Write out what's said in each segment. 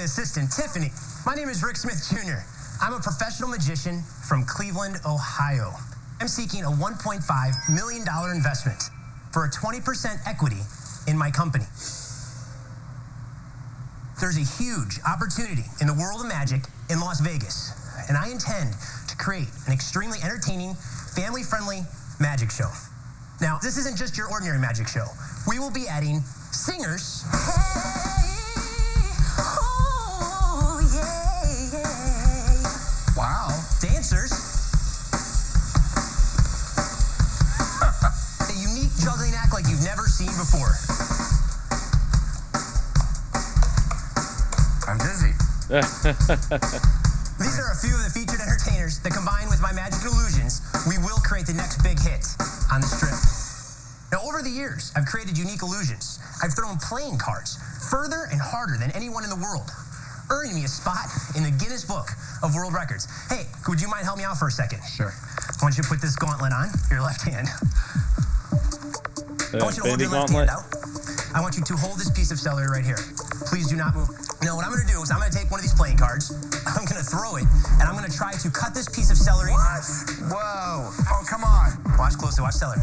lovely assistant, Tiffany. My name is Rick Smith Jr. I'm a professional magician from Cleveland, Ohio. I'm seeking a $1.5 million investment for a 20% equity in my company. There's a huge opportunity in the world of magic in Las Vegas, and I intend to create an extremely entertaining, family-friendly magic show. Now, this isn't just your ordinary magic show. We will be adding singers. Wow. Dancers. A unique juggling act like you've never seen before. I'm dizzy. These are a few of the featured entertainers that, combined with my magic illusions, we will create the next big hit on the strip. Now, over the years, I've created unique illusions. I've thrown playing cards further and harder than anyone in the world, earning me a spot in the Guinness Book of World Records. Hey, would you mind helping me out for a second? Sure. I want you to put this gauntlet on your left hand. I want you to hold your left hand out. I want you to hold this piece of celery right here. Please do not move. Now, what I'm going to do is I'm going to take one of these playing cards, I'm going to throw it, and I'm going to try to cut this piece of celery. What? Whoa. Oh, come on. Watch closely. Watch celery.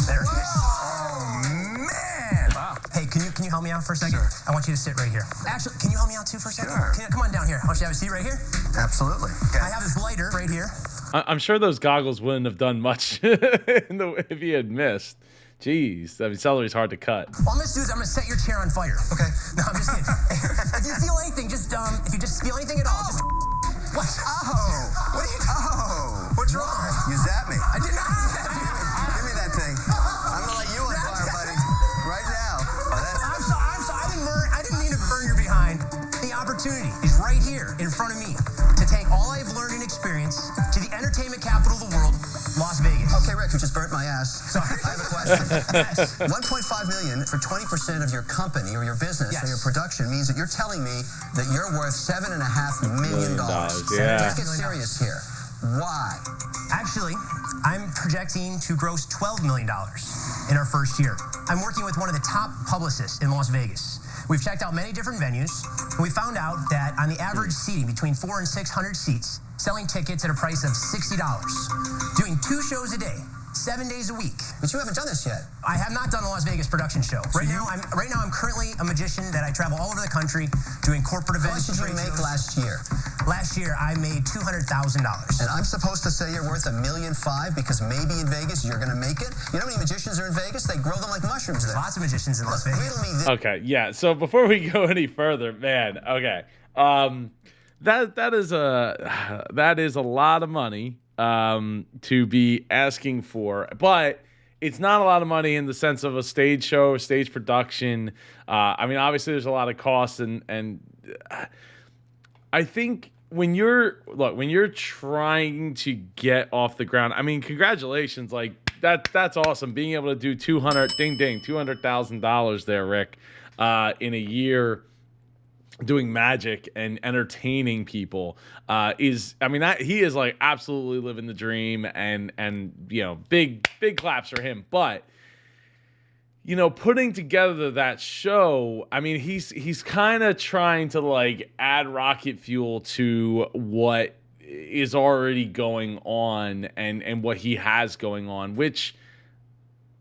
There it is. Oh, man. Wow. Hey, can you help me out for a second? Sure. I want you to sit right here. Actually, can you help me out too for a second? Sure. Come on down here. I want you to have a seat right here. Absolutely. Okay. I have this lighter right here. I'm sure those goggles wouldn't have done much if he had missed. Jeez, I mean, celery's hard to cut. All I'm going to do is I'm going to set your chair on fire. Okay. No, I'm just kidding. If you feel anything, if you just feel anything at all, just... What? Oh. What are you... Oh. What's wrong? You zapped me. I did not zap you. Give me that thing. I'm going to let you on fire, buddy. Right now. I'm sorry. I didn't mean to burn your behind. The opportunity is right here in front of me to take all I've learned and experienced to the entertainment capital of the world, Las Vegas. Okay, Rick, you just burnt my ass. Sorry. I have a question. Yes. $1.5 million for 20% of your company or your business or your production means that you're telling me that you're worth $7.5 million. Yeah. Let's get serious here. Why? Actually, I'm projecting to gross $12 million in our first year. I'm working with one of the top publicists in Las Vegas. We've checked out many different venues, and we found out that on the average seating between 400 and 600 seats, selling tickets at a price of $60, doing 2 shows a day, 7 days a week. But you haven't done this yet. I have not done a Las Vegas production show. Right now, I'm currently a magician that I travel all over the country doing corporate events. How much did you make last year? Last year, I made $200,000. And I'm supposed to say you're worth $1.5 million because maybe in Vegas you're going to make it? You know how many magicians are in Vegas? They grow them like mushrooms there. Lots of magicians in Las Vegas. Okay, yeah. So before we go any further, man, okay. That is a lot of money to be asking for, but it's not a lot of money in the sense of a stage show, stage production. I mean, obviously there's a lot of costs, and I think when you're trying to get off the ground, I mean, congratulations, like that's awesome. Being able to do $200,000 there, Rick, in a year, doing magic and entertaining people he is like absolutely living the dream, and you know, big claps for him. But you know, putting together that show, I mean, he's kind of trying to like add rocket fuel to what is already going on and what he has going on, which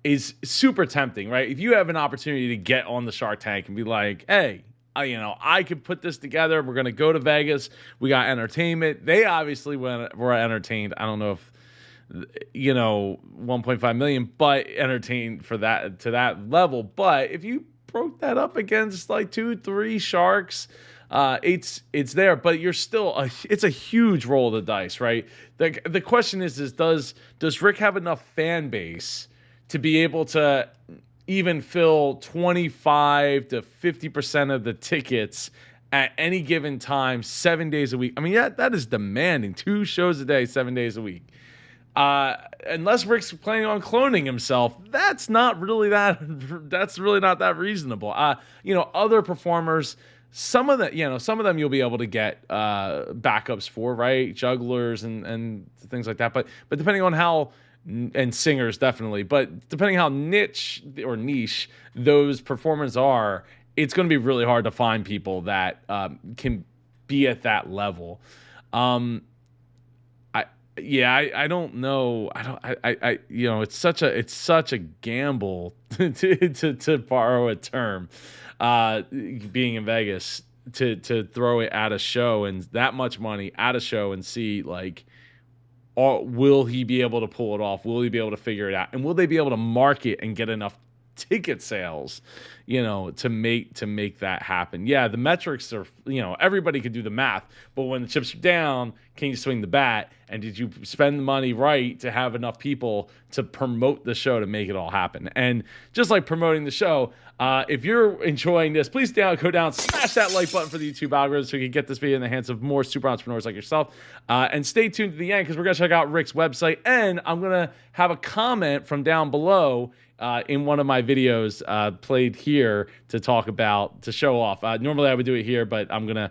is super tempting, right? If you have an opportunity to get on the Shark Tank and be like, hey, I could put this together. We're going to go to Vegas. We got entertainment. They obviously were entertained. I don't know if, 1.5 million, but entertained for that, to that level. But if you broke that up against like 2-3 sharks, it's there, but you're still, it's a huge roll of the dice, right? The question is does Rick have enough fan base to be able to even fill 25 to 50% of the tickets at any given time, 7 days a week? I mean, yeah, that is demanding. 2 shows a day, 7 days a week. Unless Rick's planning on cloning himself, that's really not that reasonable. Other performers, some of them you'll be able to get backups for, right? Jugglers and things like that. But depending on how, and singers definitely, but depending how niche those performers are, it's going to be really hard to find people that can be at that level. I don't know. It's such a gamble to borrow a term, being in Vegas to throw it at a show and that much money at a show and see like, will he be able to pull it off? Will he be able to figure it out? And will they be able to market and get enough ticket sales, to make that happen? Yeah, the metrics are, everybody could do the math, but when the chips are down, can you swing the bat? And did you spend the money right to have enough people to promote the show to make it all happen? And just like promoting the show, if you're enjoying this, please go down, smash that like button for the YouTube algorithm so you can get this video in the hands of more super entrepreneurs like yourself. And stay tuned to the end because we're going to check out Rick's website. And I'm going to have a comment from down below in one of my videos played here to show off. Normally I would do it here, but I'm gonna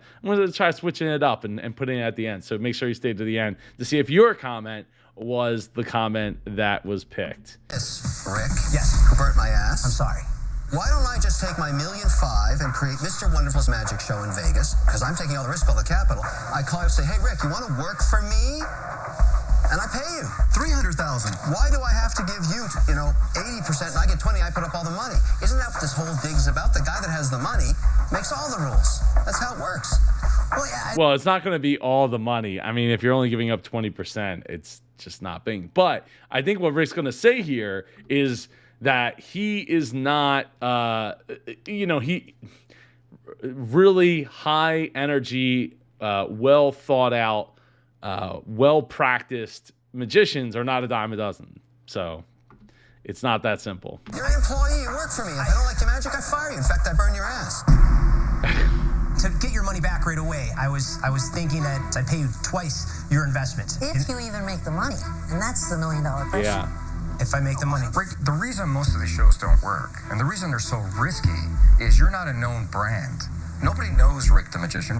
try switching it up and putting it at the end. So make sure you stay to the end to see if your comment was the comment that was picked. Yes, Rick. Yes. Who burnt my ass? I'm sorry. Why don't I just take my $1.5 million and create Mr. Wonderful's magic show in Vegas? Because I'm taking all the risk of the capital. I call you and say, hey, Rick, you want to work for me? And I pay you $300,000. Why do I have to give you, 80% and I get 20? I put up all the money. Isn't that what this whole gig is about? The guy that has the money makes all the rules. That's how it works. Well, yeah. Well, it's not going to be all the money. I mean, if you're only giving up 20%, it's just not being. But I think what Rick's going to say here is that he is not, he really high energy, well thought out, well-practiced magicians are not a dime a dozen. So it's not that simple. You're an employee. You work for me. If I don't like your magic, I fire you. In fact, I burn your ass. To get your money back right away, I was thinking that I'd pay you twice your investment. If you even make the money, and that's the $1 million question. Yeah. If I make the money. Rick, the reason most of these shows don't work, and the reason they're so risky, is you're not a known brand. Nobody knows Rick the Magician.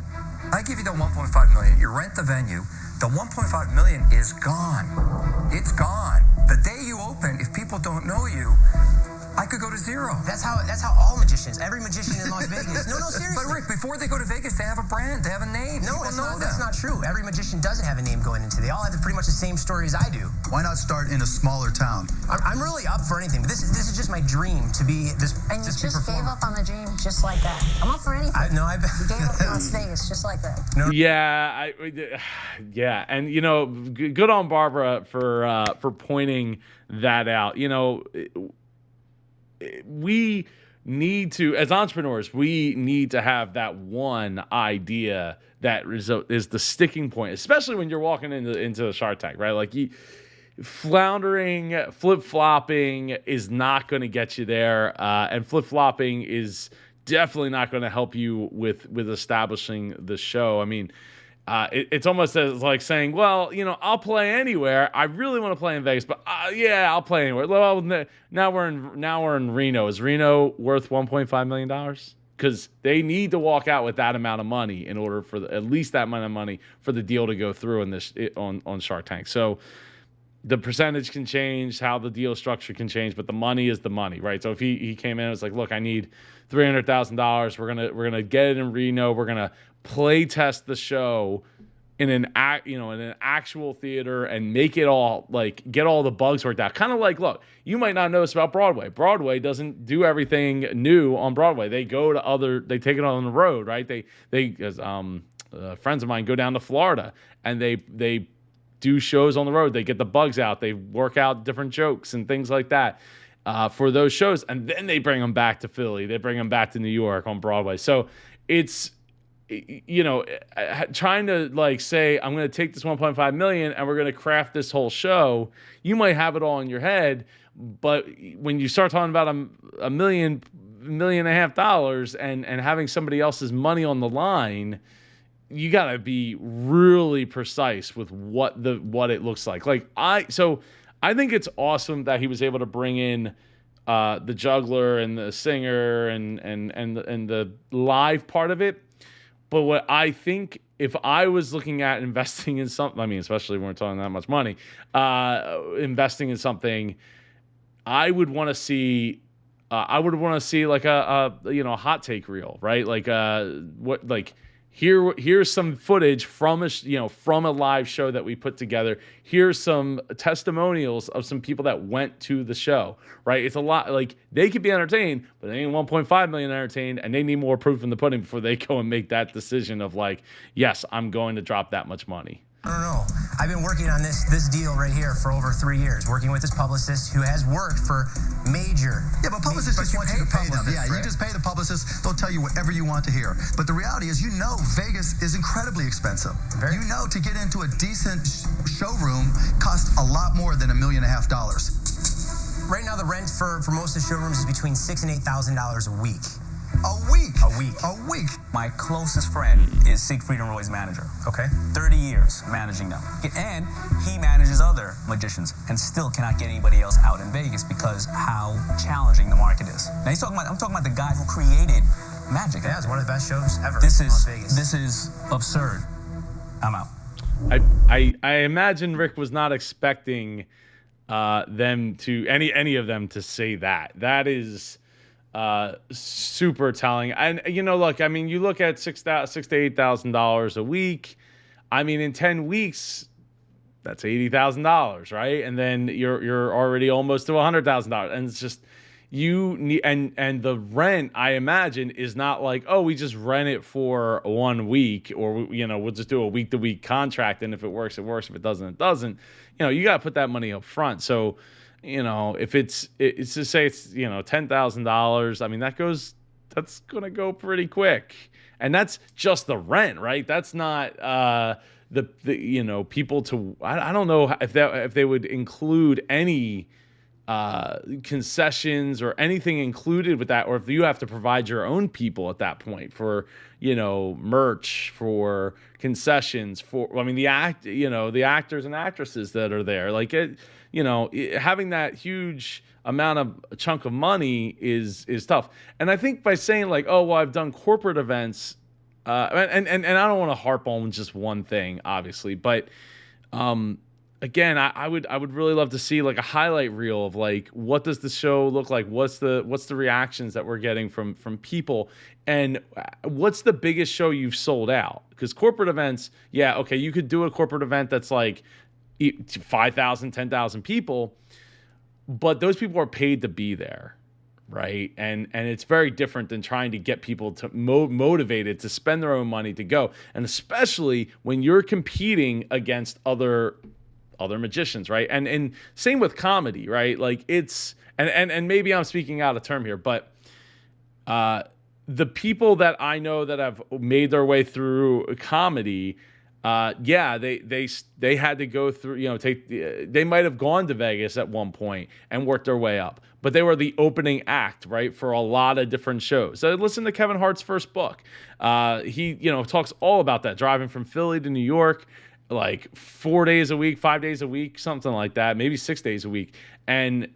I give you the $1.5 million. You rent the venue. The $1.5 million is gone. It's gone. The day you open, if people don't know you, I could go to zero. That's how all magicians, every magician in Las Vegas. No, seriously. But Rick, before they go to Vegas, they have a brand, they have a name. No, People know that's them. not true. Every magician doesn't have a name going into it. They all have pretty much the same story as I do. Why not start in a smaller town? I'm really up for anything, but this is just my dream to be this. And you this just gave performer. up on the dream just like that. I'm up for anything. You You gave up on Las Vegas just like that. No. Yeah, yeah, and good on Barbara for pointing that out. We need to, as entrepreneurs, we need to have that one idea that is the sticking point, especially when you're walking into the Shark Tank, right? Like floundering, flip-flopping is not going to get you there, and flip-flopping is definitely not going to help you with establishing the show. I mean, it's almost as like saying, well, I'll play anywhere. I really want to play in Vegas, but I'll play anywhere. Well, now we're in Reno. Is Reno worth $1.5 million? Because they need to walk out with that amount of money in order for at least that amount of money for the deal to go through on Shark Tank. So the percentage can change, how the deal structure can change, but the money is the money, right? So if he came in and was like, look, I need $300,000. We're gonna get it in Reno. We're gonna play test the show in an actual theater and make it all, like, get all the bugs worked out. Kind of like, look, you might not know this about Broadway. Broadway doesn't do everything new on Broadway. They go to they take it on the road, right? As friends of mine go down to Florida and they do shows on the road. They get the bugs out. They work out different jokes and things like that for those shows. And then they bring them back to Philly. They bring them back to New York on Broadway. So it's, trying to like say, I'm going to take this 1.5 million and we're going to craft this whole show. You might have it all in your head, but when you start talking about $1.5 million and having somebody else's money on the line, you got to be really precise with what it looks like. So I think it's awesome that he was able to bring in the juggler and the singer and the live part of it. But what I think, if I was looking at investing in something, I mean, especially when we're talking that much money, investing in something, I would want to see I would want to see like a hot take reel, right? Like here's some footage from from a live show that we put together. Here's some testimonials of some people that went to the show, right? It's a lot. Like, they could be entertained, but they ain't 1.5 million entertained, and they need more proof in the pudding before they go and make that decision of like, yes, I'm going to drop that much money. I don't know. I've been working on this deal right here for over 3 years, working with this publicist who has worked for major. Yeah, but publicists just want you to pay them. Yeah, right? you just pay the publicist. They'll tell you whatever you want to hear. But the reality is, Vegas is incredibly expensive. To get into a decent showroom costs a lot more than $1.5 million. Right now, the rent for most of the showrooms is between $6,000 and $8,000 a week. A week. A week. My closest friend is Siegfried and Roy's manager. Okay. 30 years managing them. And he manages other magicians and still cannot get anybody else out in Vegas because how challenging the market is. Now I'm talking about the guy who created magic. Yeah, it's one of the best shows ever This in Las Vegas. is absurd. I'm out. I imagine Rick was not expecting them to any of them to say that. That is super telling. And look, I mean, you look at $6,000 to $8,000 a week. I mean, in 10 weeks, that's $80,000, right? And then you're already almost to $100,000, and it's just you need and the rent, I imagine, is not like, oh, we just rent it for 1 week, or we'll just do a week-to-week contract, and if it works, it works. If it doesn't, it doesn't. You got to put that money up front. So, if it's to say it's $10,000, I mean, that's gonna go pretty quick, and that's just the rent, right? That's not the people to. I don't know if they would include any concessions or anything included with that, or if you have to provide your own people at that point for merch, for concessions, the actors and actresses that are there, like it. Having that huge amount of a chunk of money is tough. And I think by saying like, oh, well, I've done corporate events, and I don't want to harp on just one thing, obviously, but again, I would really love to see like a highlight reel of like, what does the show look like? What's the reactions that we're getting from people, and what's the biggest show you've sold out? Because corporate events, yeah, okay, you could do a corporate event that's like 5,000, 10,000 people, but those people are paid to be there, right? And it's very different than trying to get people to motivated to spend their own money to go, and especially when you're competing against other magicians, right? And same with comedy, right? Like it's and maybe I'm speaking out of term here, but the people that I know that have made their way through comedy. They had to go through, they might have gone to Vegas at one point and worked their way up, but they were the opening act, right, for a lot of different shows. So listen to Kevin Hart's first book. He, talks all about that, driving from Philly to New York, like 4 days a week, 5 days a week, something like that, maybe 6 days a week, and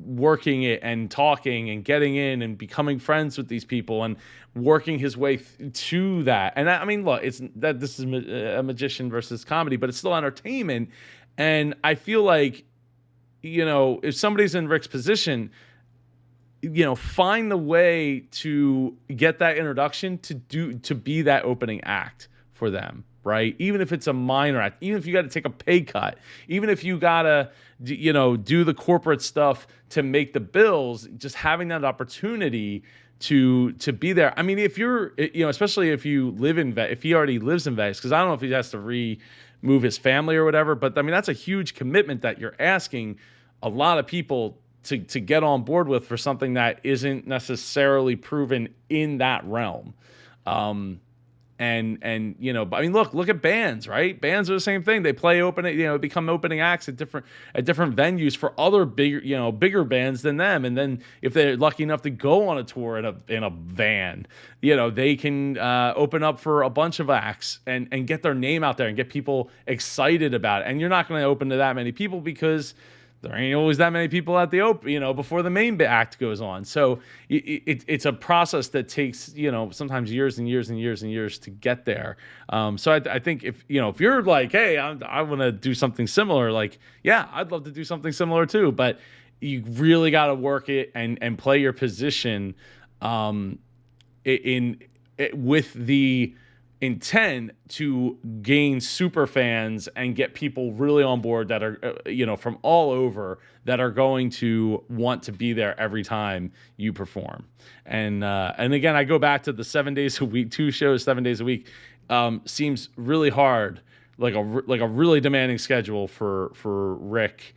working it and talking and getting in and becoming friends with these people and working his way to that. And I mean, look, it's that this is a magician versus comedy, but it's still entertainment. And I feel like, if somebody's in Rick's position, find the way to get that introduction to be that opening act for them. Right? Even if it's a minor act, even if you got to take a pay cut, even if you got to, do the corporate stuff to make the bills, just having that opportunity to be there. I mean, if you're, especially if you live in Vegas, if he already lives in Vegas, because I don't know if he has to move his family or whatever, but I mean, that's a huge commitment that you're asking a lot of people to get on board with for something that isn't necessarily proven in that realm. And I mean, look at bands, right? Bands are the same thing. They play become opening acts at different venues for other bigger bands than them. And then if they're lucky enough to go on a tour in a van, they can open up for a bunch of acts and get their name out there and get people excited about it. And you're not going to open to that many people because there ain't always that many people at the open, before the main act goes on. So it's a process that takes, sometimes years and years and years and years to get there. So I think if you're like, hey, I want to do something similar, like, yeah, I'd love to do something similar too. But you really got to work it and play your position with the intent to gain super fans and get people really on board that are from all over that are going to want to be there every time you perform. And again, I go back to the 7 days a week, 2 shows 7 days a week. Seems really hard, like a really demanding schedule for Rick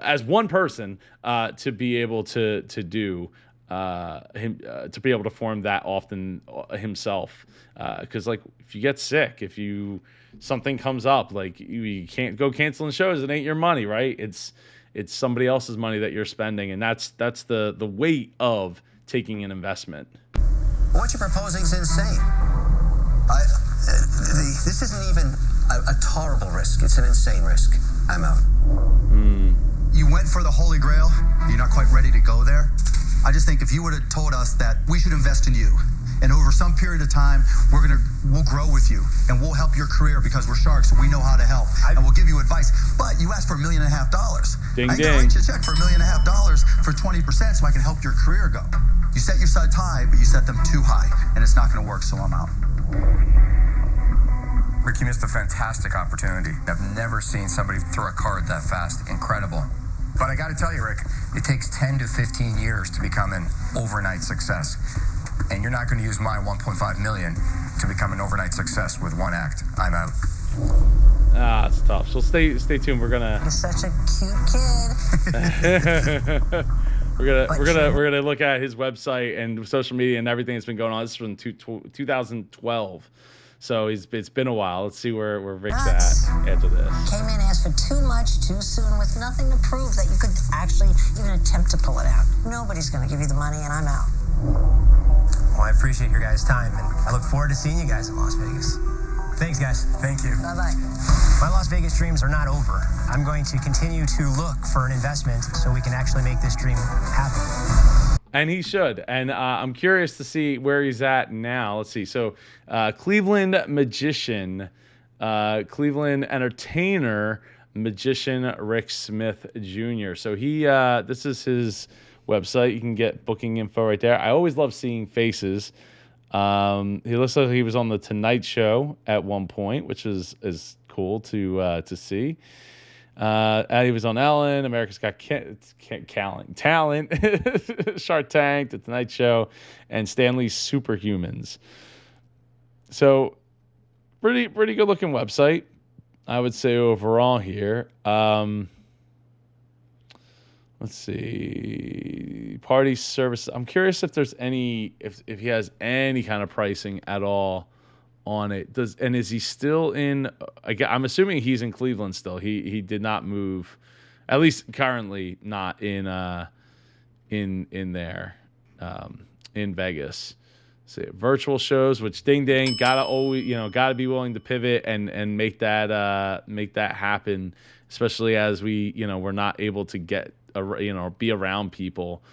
as one person to be able to do. To be able to form that often himself, because like if you get sick, if something comes up, like you can't go canceling shows. It ain't your money, right? It's somebody else's money that you're spending, and that's the weight of taking an investment. What you're proposing is insane. This isn't even a tolerable risk. It's an insane risk. I'm out. You went for the Holy Grail. You're not quite ready to go there. I just think if you would have told us that we should invest in you, and over some period of time, we'll grow with you, and we'll help your career because we're sharks and we know how to help, and we'll give you advice. But you asked for $1.5 million. Ding, I ding. can write you a check for $1.5 million for 20% so I can help your career go. You set your sights high, but you set them too high, and it's not going to work, so I'm out. Rick, you missed a fantastic opportunity. I've never seen somebody throw a card that fast. Incredible. But I got to tell you, Rick, it takes 10 to 15 years to become an overnight success. And you're not going to use my $1.5 million to become an overnight success with one act. I'm out. It's tough. So stay tuned. We're gonna. He's such a cute kid. we're gonna look at his website and social media and everything that's been going on. This is from 2012. So it's been a while. Let's see where Rick's at after this. Came in, asked for too much too soon with nothing to prove that you could actually even attempt to pull it out. Nobody's going to give you the money, and I'm out. Well, I appreciate your guys' time, and I look forward to seeing you guys in Las Vegas. Thanks, guys. Thank you. Bye-bye. My Las Vegas dreams are not over. I'm going to continue to look for an investment so we can actually make this dream happen. And he should. And I'm curious to see where he's at now. Let's see. So Cleveland magician, Cleveland entertainer, magician Rick Smith Jr. So he, this is his website. You can get booking info right there. I always love seeing faces. He looks like he was on the Tonight Show at one point, which is cool to see. He was on Ellen, America's Got Talent, Shark Tank, The Tonight Show, and Stanley's Superhumans. So, pretty good looking website, I would say overall here. Let's see, party service. I'm curious if there's if he has any kind of pricing at all on it. Is he still in? I'm assuming he's in Cleveland still. He did not move, at least currently not in there in Vegas. So virtual shows, which ding gotta be willing to pivot and make that happen, especially as we're not able to get be around people.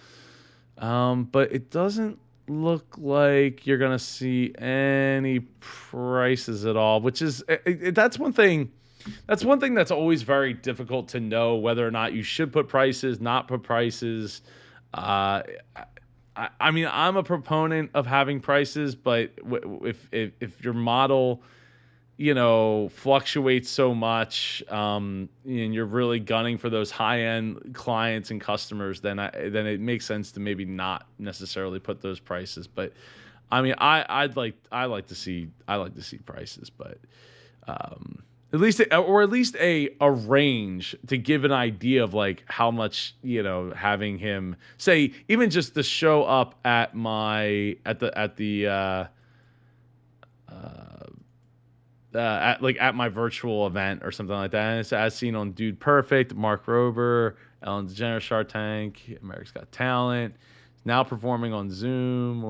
But it doesn't look like you're gonna see any prices at all, which is that's one thing that's always very difficult to know whether or not you should put prices, not put prices. I mean, I'm a proponent of having prices, but if your model fluctuates so much, and you're really gunning for those high-end clients and customers, then it makes sense to maybe not necessarily put those prices. But I mean, I like to see prices, but at least a range to give an idea of like how much having him say even just to show up at my at my virtual event or something like that. And it's as seen on Dude Perfect, Mark Rober, Ellen DeGeneres, Shark Tank, America's Got Talent. Now performing on Zoom.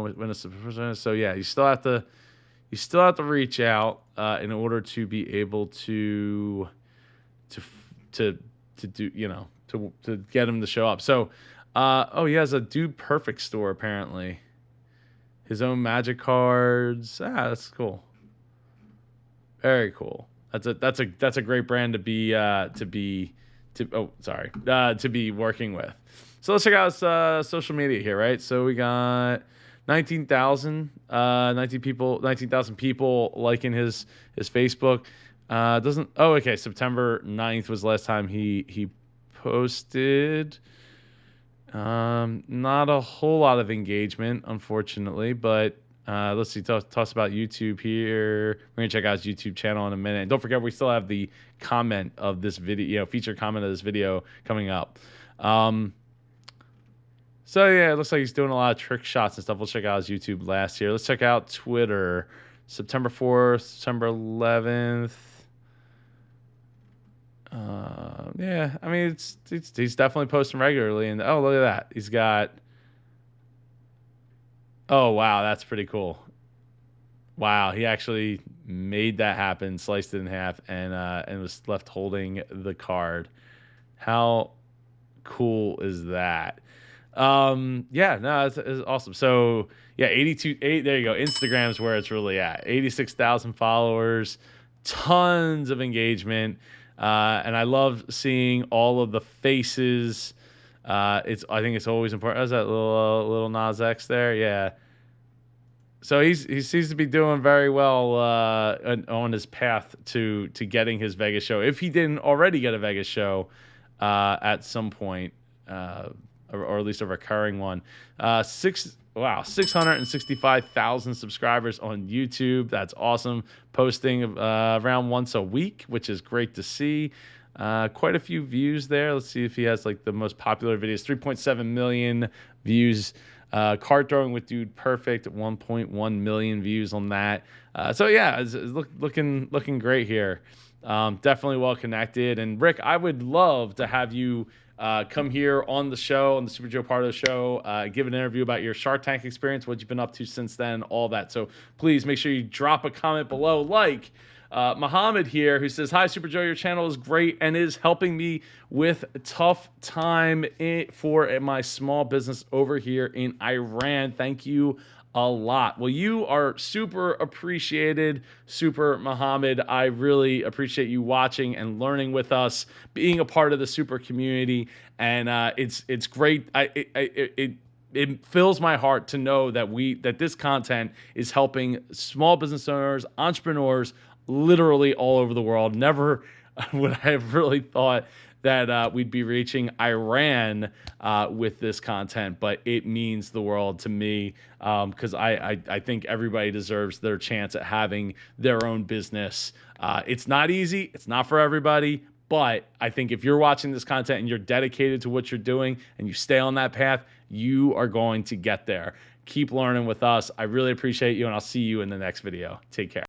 So yeah, you still have to reach out in order to be able to do to get him to show up. So he has a Dude Perfect store apparently. His own magic cards. That's cool. Very cool. That's a great brand to be to be working with. So let's check out his social media here, right? So we got 19,000 people liking his Facebook. September 9th was the last time he posted. Not a whole lot of engagement, unfortunately, but let's see. Talks about YouTube here. We're gonna check out his YouTube channel in a minute. And don't forget, we still have the comment of this video, featured comment of this video coming up. So yeah, it looks like he's doing a lot of trick shots and stuff. We'll check out his YouTube last here. Let's check out Twitter. September 4th, September 11th. Yeah, I mean, he's definitely posting regularly. And oh, look at that. He's got. Oh, wow, that's pretty cool. Wow, he actually made that happen, sliced it in half, and was left holding the card. How cool is that? It's awesome. So yeah, there you go. Instagram's where it's really at. 86,000 followers, tons of engagement. And I love seeing all of the faces. I think it's always important. Is that little Nas X there? Yeah. So he seems to be doing very well on his path to getting his Vegas show. If he didn't already get a Vegas show at some point, or at least a recurring one. 665,000 subscribers on YouTube. That's awesome. Posting around once a week, which is great to see. Quite a few views there. Let's see if he has like the most popular videos. 3.7 million views. Card throwing with Dude Perfect, 1.1 million views on that. So yeah, it's looking great here. Definitely well connected. And Rick, I would love to have you come here on the show, on the Super Joe Pardo show, give an interview about your Shark Tank experience, what you've been up to since then, all that. So please make sure you drop a comment below, like Muhammad here, who says, "Hi, Super Joe, your channel is great and is helping me with a tough time for my small business over here in Iran. Thank you a lot." Well, you are super appreciated, Super Muhammad. I really appreciate you watching and learning with us, being a part of the super community, and it's great. It fills my heart to know that this content is helping small business owners, entrepreneurs, literally all over the world. Never would I have really thought that we'd be reaching Iran with this content, but it means the world to me because I think everybody deserves their chance at having their own business. It's not easy. It's not for everybody. But I think if you're watching this content and you're dedicated to what you're doing and you stay on that path, you are going to get there. Keep learning with us. I really appreciate you, and I'll see you in the next video. Take care.